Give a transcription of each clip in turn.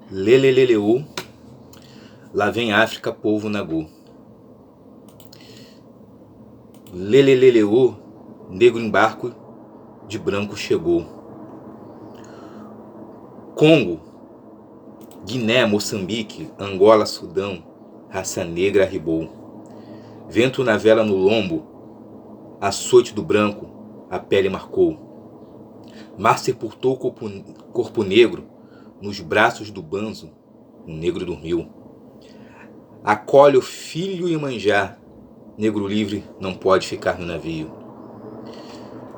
Leleleleu, lá vem África, povo Nagô. Leleleleu, negro em barco, de branco chegou. Congo, Guiné, Moçambique, Angola, Sudão, raça negra arribou. Vento na vela no lombo, açoite do branco, a pele marcou. Mar sepultou o corpo negro, nos braços do banzo, o negro dormiu. Acolhe o filho Iemanjá, negro livre não pode ficar no navio.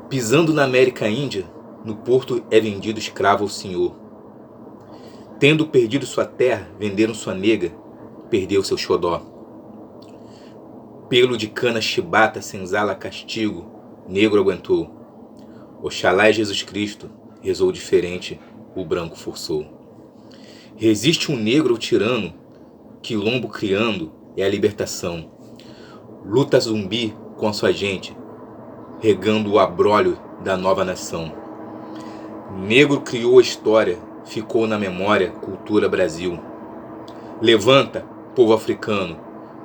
Pisando na América Índia, no porto é vendido escravo ao senhor. Tendo perdido sua terra, venderam sua nega, perdeu seu xodó. Pelo de cana chibata, senzala castigo, negro aguentou. Oxalá é Jesus Cristo, rezou diferente, o branco forçou. Resiste um negro ao tirano, quilombo criando é a libertação. Luta zumbi com a sua gente, regando o abrolho da nova nação. Negro criou a história, ficou na memória, cultura Brasil. Levanta, povo africano,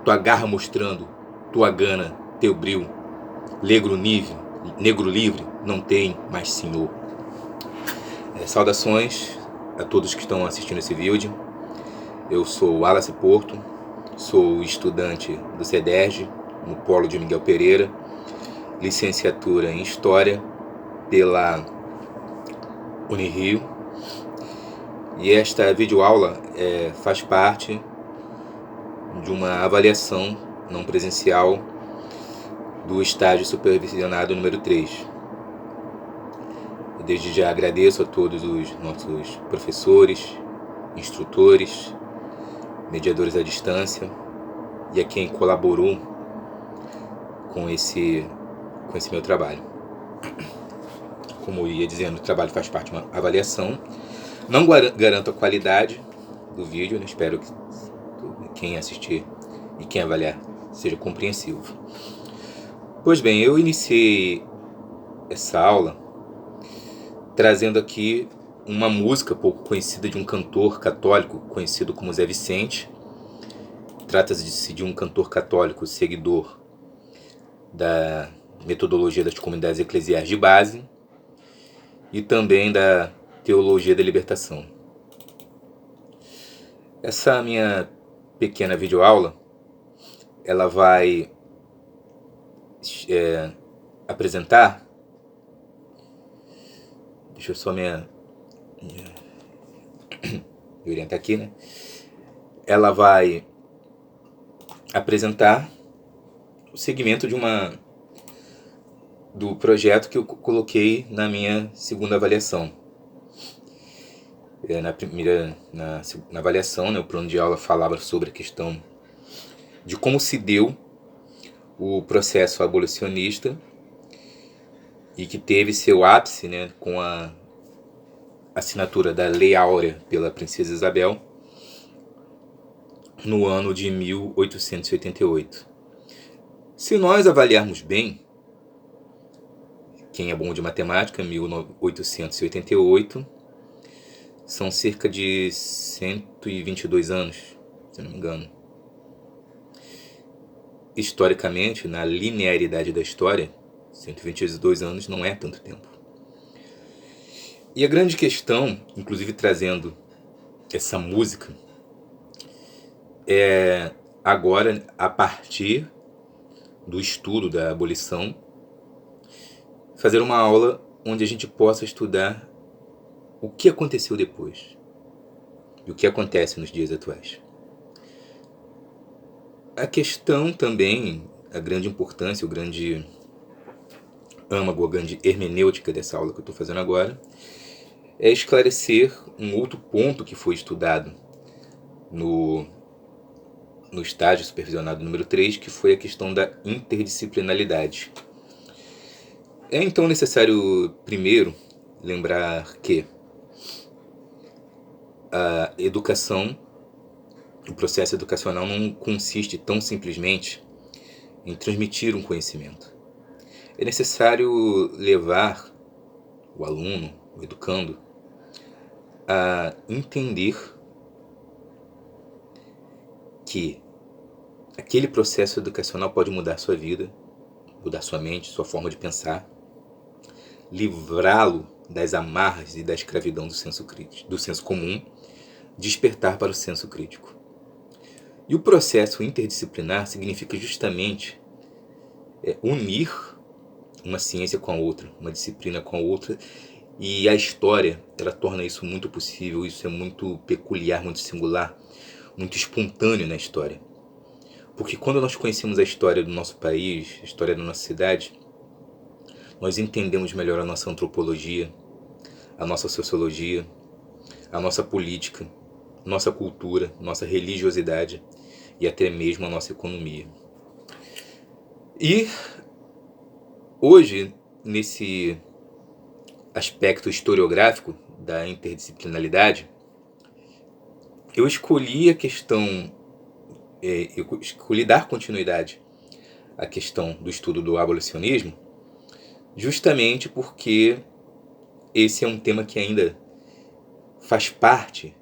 tua garra mostrando, tua gana, teu bril. Negro livre, não tem mais senhor. Saudações a todos que estão assistindo esse vídeo. Eu sou Wallace Porto, sou estudante do CEDERJ, no Polo de Miguel Pereira, licenciatura em História pela Unirio. E esta videoaula faz parte de uma avaliação não presencial do estágio supervisionado número 3. Eu desde já agradeço a todos os nossos professores, instrutores, mediadores à distância e a quem colaborou com esse meu trabalho. Como eu ia dizendo, o trabalho faz parte de uma avaliação. Não garanto a qualidade do vídeo, né? Espero que quem assistir e quem avaliar seja compreensivo. Pois bem, eu iniciei essa aula trazendo aqui uma música pouco conhecida de um cantor católico conhecido como Zé Vicente. Trata-se de um cantor católico seguidor da metodologia das comunidades eclesiais de base e também da teologia da libertação. Essa minha pequena videoaula, ela vai apresentar, deixa eu só me orientar aqui, né? Ela vai apresentar o segmento do projeto que eu coloquei na minha segunda avaliação. Na avaliação, né, o plano de aula falava sobre a questão de como se deu o processo abolicionista e que teve seu ápice, né, com a assinatura da Lei Áurea pela Princesa Isabel no ano de 1888. Se nós avaliarmos bem, quem é bom de matemática, 1888, são cerca de 122 anos, se não me engano. Historicamente, na linearidade da história, 122 anos não é tanto tempo. E a grande questão, inclusive trazendo essa música, é agora, a partir do estudo da abolição, fazer uma aula onde a gente possa estudar o que aconteceu depois e o que acontece nos dias atuais. A questão também, a grande importância, o grande âmago, a grande hermenêutica dessa aula que eu estou fazendo agora, é esclarecer um outro ponto que foi estudado no estágio supervisionado número 3, que foi a questão da interdisciplinaridade. É então necessário, primeiro, lembrar que a educação, o processo educacional não consiste tão simplesmente em transmitir um conhecimento. É necessário levar o aluno, o educando, a entender que aquele processo educacional pode mudar sua vida, mudar sua mente, sua forma de pensar, livrá-lo das amarras e da escravidão do senso crítico, do senso comum, despertar para o senso crítico. E o processo interdisciplinar significa justamente unir uma ciência com a outra, uma disciplina com a outra, e a história, ela torna isso muito possível. Isso é muito peculiar, muito singular, muito espontâneo na história. Porque quando nós conhecemos a história do nosso país, a história da nossa cidade, nós entendemos melhor a nossa antropologia, a nossa sociologia, a nossa política, nossa cultura, nossa religiosidade e até mesmo a nossa economia. E hoje, nesse aspecto historiográfico da interdisciplinaridade, eu escolhi a questão, eu escolhi dar continuidade à questão do estudo do abolicionismo, justamente porque esse é um tema que ainda faz parte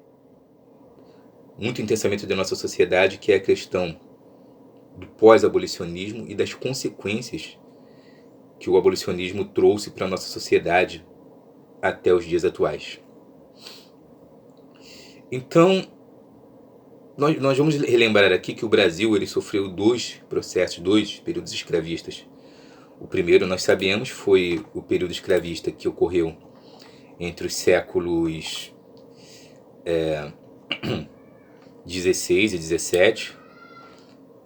muito intensamente da nossa sociedade, que é a questão do pós-abolicionismo e das consequências que o abolicionismo trouxe para a nossa sociedade até os dias atuais. Então, nós vamos relembrar aqui que o Brasil ele sofreu dois períodos escravistas. O primeiro, nós sabemos, foi o período escravista que ocorreu entre os séculos 16 e 17,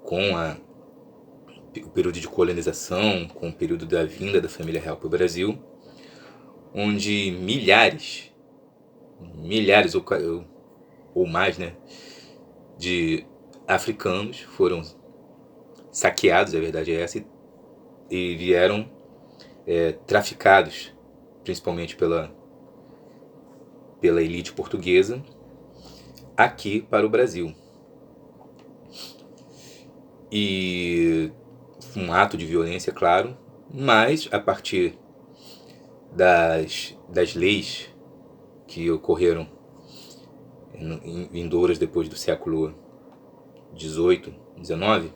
com o período de colonização, com o período da vinda da família real para o Brasil, onde milhares ou mais, né, de africanos foram saqueados, a verdade é essa, e vieram traficados, principalmente pela elite portuguesa, aqui para o Brasil. E um ato de violência, claro, mas a partir das leis que ocorreram vindouras depois do século XVIII, XIX,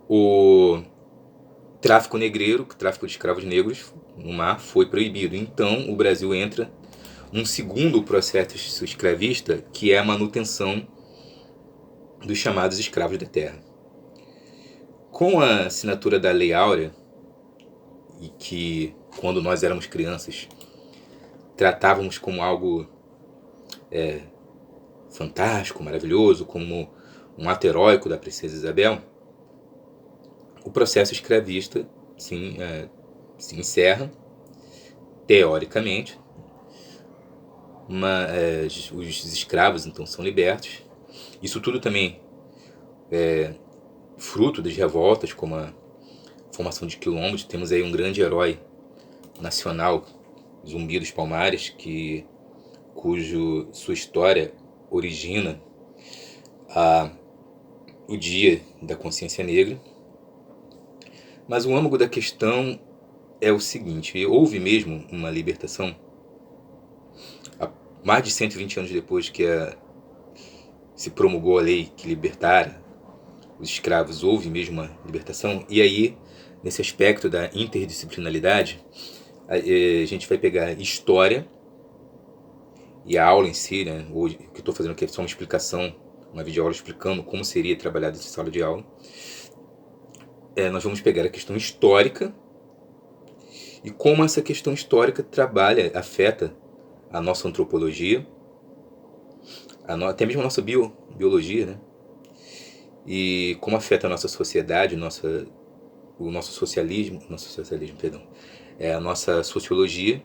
o tráfico negreiro, o tráfico de escravos negros no mar foi proibido. Então o Brasil entra num segundo processo escravista, que é a manutenção dos chamados escravos da terra. Com a assinatura da Lei Áurea, e que quando nós éramos crianças tratávamos como algo fantástico, maravilhoso, como um ato heróico da princesa Isabel, o processo escravista se encerra, teoricamente, mas os escravos então são libertos. Isso tudo também é fruto das revoltas, como a formação de quilombos. Temos aí um grande herói nacional, Zumbi dos Palmares, cujo sua história origina o Dia da Consciência Negra. Mas o âmago da questão é o seguinte: houve mesmo uma libertação, mais de 120 anos depois que se promulgou a lei que libertara os escravos, houve mesmo uma libertação. E aí, nesse aspecto da interdisciplinaridade, a gente vai pegar história e a aula em si, né? Hoje, o que eu estou fazendo aqui é só uma explicação, uma videoaula explicando como seria trabalhado essa sala de aula. Nós vamos pegar a questão histórica e como essa questão histórica afeta a nossa antropologia, até mesmo a nossa biologia, né? E como afeta a nossa sociedade, o nosso socialismo, a nossa sociologia,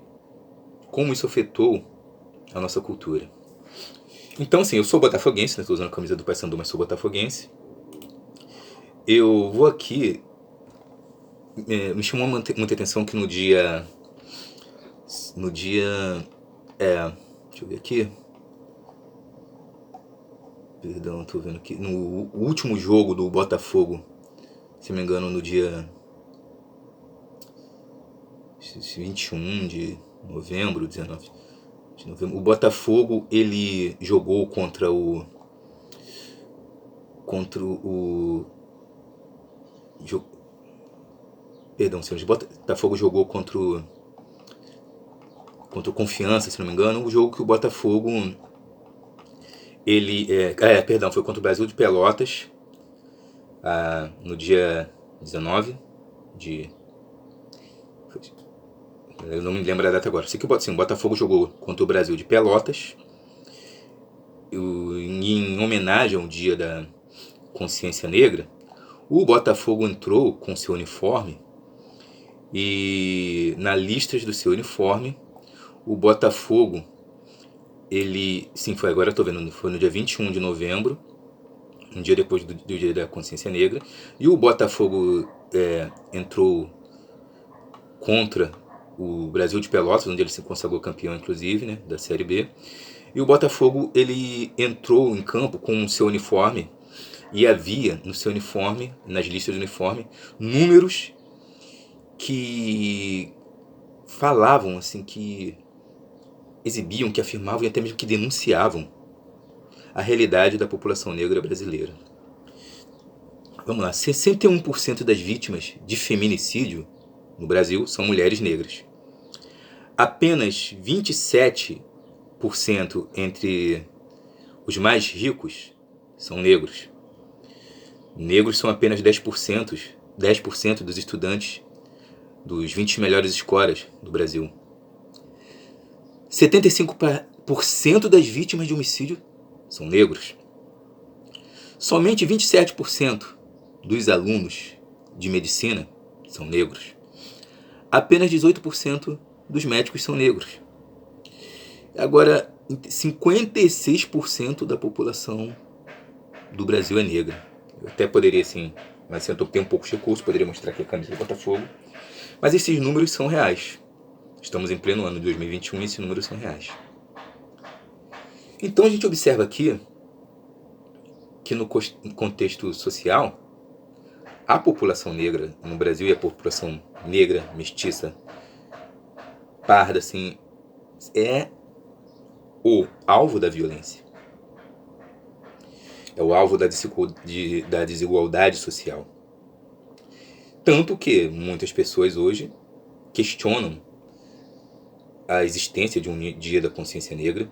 como isso afetou a nossa cultura. Então, sim, eu sou botafoguense, né? Estou usando a camisa do Paysandu, mas sou botafoguense. Eu vou aqui, me chamou muita atenção que no dia, deixa eu ver aqui, perdão, estou vendo aqui, no último jogo do Botafogo, se não me engano, no dia 21 de novembro, 19 de novembro, o Botafogo ele jogou contra o contra o... Perdão, senhores. Botafogo jogou contra o Confiança, se não me engano. O jogo que o Botafogo... foi contra o Brasil de Pelotas, no dia 19 de... Eu não me lembro a data agora. Sei que o Botafogo jogou contra o Brasil de Pelotas, em homenagem ao Dia da Consciência Negra. O Botafogo entrou com seu uniforme e na lista do seu uniforme, o Botafogo, agora eu tô vendo, foi no dia 21 de novembro, um dia depois do Dia da Consciência Negra, e o Botafogo entrou contra o Brasil de Pelotas, onde ele se consagrou campeão, inclusive, né, da Série B. E o Botafogo, ele entrou em campo com o seu uniforme, e havia no seu uniforme, nas listas do uniforme, números que falavam, assim, que exibiam, que afirmavam e até mesmo que denunciavam a realidade da população negra brasileira. Vamos lá, 61% das vítimas de feminicídio no Brasil são mulheres negras. Apenas 27% entre os mais ricos são negros. Negros são apenas 10% dos estudantes dos 20 melhores escolas do Brasil. 75% das vítimas de homicídio são negros. Somente 27% dos alunos de medicina são negros. Apenas 18% dos médicos são negros. Agora, 56% da população do Brasil é negra. Eu até poderia, assim, mas eu tenho um pouco de recurso, poderia mostrar aqui a camisa do Botafogo. Mas esses números são reais. Estamos em pleno ano de 2021 e esses números são reais. Então a gente observa aqui que no contexto social, a população negra no Brasil e a população negra, mestiça, parda, assim, é o alvo da violência. É o alvo da desigualdade social. Tanto que muitas pessoas hoje questionam a existência de um Dia da Consciência Negra,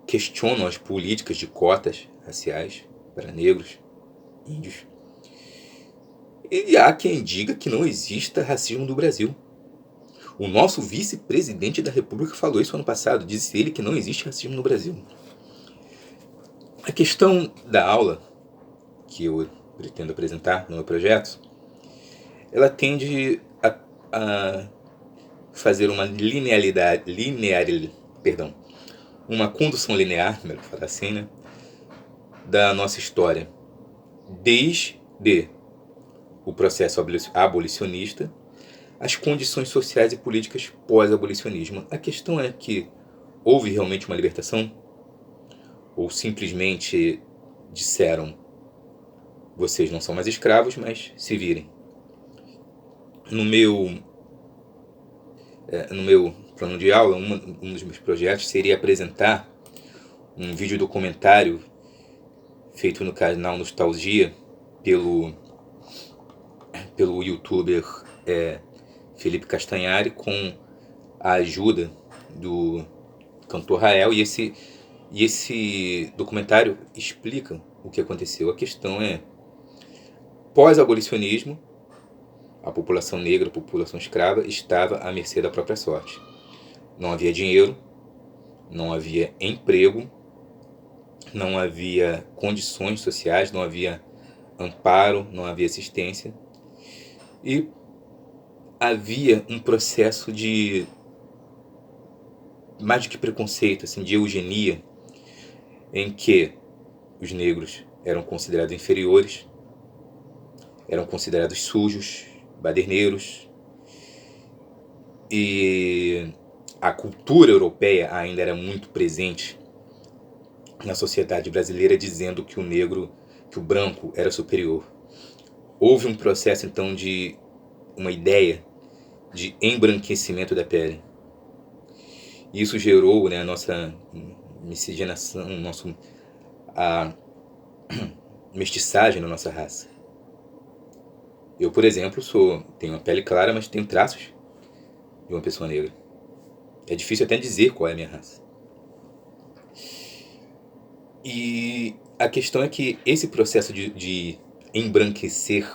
questionam as políticas de cotas raciais para negros, índios. E há quem diga que não exista racismo no Brasil. O nosso vice-presidente da República falou isso ano passado, disse ele que não existe racismo no Brasil. A questão da aula que eu pretendo apresentar no meu projeto, ela tende a fazer uma uma condução linear, melhor falar assim, né, da nossa história, desde o processo abolicionista, as condições sociais e políticas pós-abolicionismo. A questão é que houve realmente uma libertação? Ou simplesmente disseram, vocês não são mais escravos, mas se virem. No meu plano de aula, um dos meus projetos seria apresentar um vídeo documentário feito no canal Nostalgia pelo youtuber Felipe Castanhari, com a ajuda do cantor Rael, e esse documentário explica o que aconteceu. A questão é, pós-abolicionismo, a população negra, a população escrava, estava à mercê da própria sorte. Não havia dinheiro, não havia emprego, não havia condições sociais, não havia amparo, não havia assistência. E havia um processo de, mais do que preconceito, assim, de eugenia, em que os negros eram considerados inferiores, eram considerados sujos, baderneiros, e a cultura europeia ainda era muito presente na sociedade brasileira, dizendo que o branco era superior. Houve um processo, então, de uma ideia de embranquecimento da pele. Isso gerou, né, a nossa miscigenação, mestiçagem na nossa raça. Eu, por exemplo, tenho uma pele clara, mas tenho traços de uma pessoa negra. É difícil até dizer qual é a minha raça. E a questão é que esse processo de embranquecer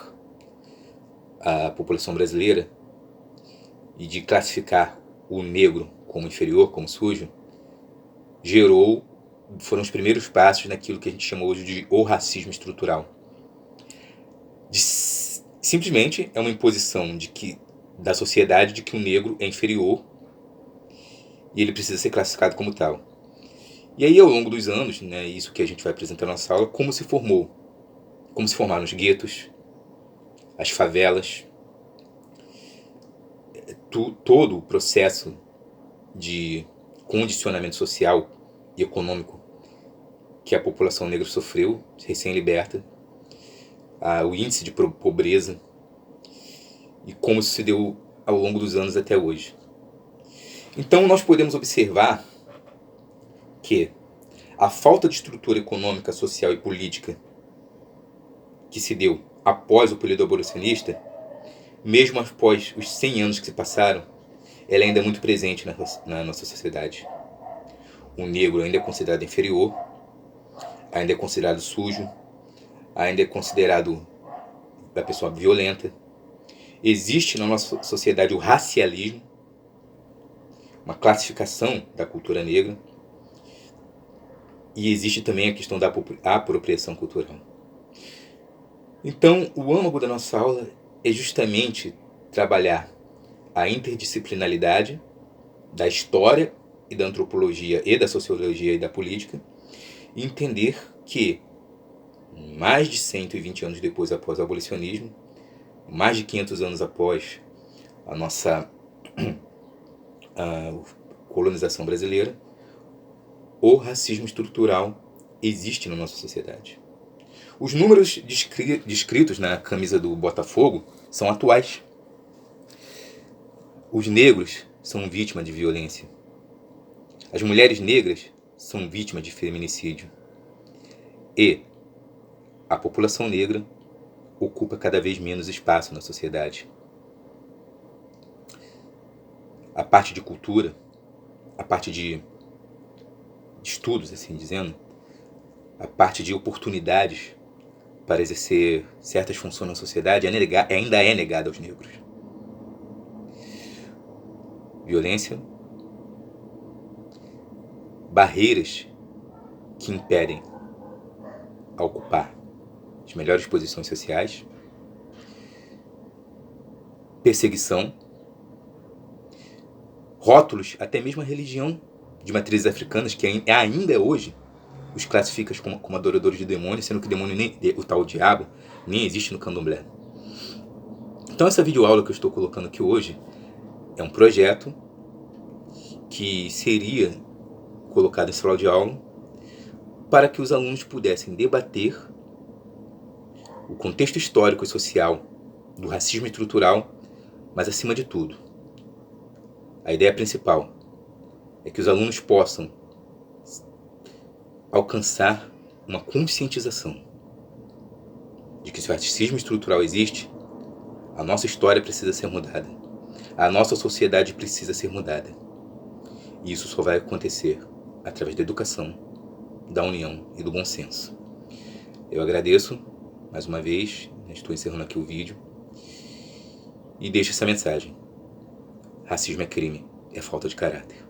a população brasileira e de classificar o negro como inferior, como sujo, foram os primeiros passos naquilo que a gente chama hoje de o racismo estrutural. Simplesmente é uma imposição da sociedade de que o negro é inferior e ele precisa ser classificado como tal. E aí, ao longo dos anos, né, isso que a gente vai apresentar na nossa aula, como se formaram os guetos, as favelas, todo o processo de condicionamento social e econômico que a população negra sofreu, recém-liberta, o índice de pobreza e como isso se deu ao longo dos anos até hoje. Então, nós podemos observar que a falta de estrutura econômica, social e política que se deu após o período abolicionista, mesmo após os 100 anos que se passaram, ela ainda é muito presente na nossa sociedade. O negro ainda é considerado inferior, ainda é considerado sujo, ainda é considerado uma pessoa violenta. Existe na nossa sociedade o racialismo, uma classificação da cultura negra, e existe também a questão da apropriação cultural. Então, o âmago da nossa aula é justamente trabalhar a interdisciplinaridade da história e da antropologia e da sociologia e da política, e entender que mais de 120 anos depois, após o abolicionismo, mais de 500 anos após a nossa colonização brasileira, o racismo estrutural existe na nossa sociedade. Os números descritos na camisa do Botafogo são atuais. Os negros são vítimas de violência. As mulheres negras são vítimas de feminicídio. E a população negra ocupa cada vez menos espaço na sociedade. A parte de cultura, a parte de estudos, assim dizendo, a parte de oportunidades para exercer certas funções na sociedade ainda é negada aos negros. Violência, barreiras que impedem a ocupar as melhores posições sociais, perseguição, rótulos, até mesmo a religião de matrizes africanas, que ainda hoje os classifica como adoradores de demônios, sendo que o tal diabo nem existe no candomblé. Então essa videoaula que eu estou colocando aqui hoje é um projeto que seria colocado em sala de aula para que os alunos pudessem debater o contexto histórico e social do racismo estrutural, mas acima de tudo, a ideia principal é que os alunos possam alcançar uma conscientização de que se o racismo estrutural existe, a nossa história precisa ser mudada, a nossa sociedade precisa ser mudada. E isso só vai acontecer através da educação, da união e do bom senso. Eu agradeço mais uma vez, estou encerrando aqui o vídeo, e deixo essa mensagem: racismo é crime, é falta de caráter.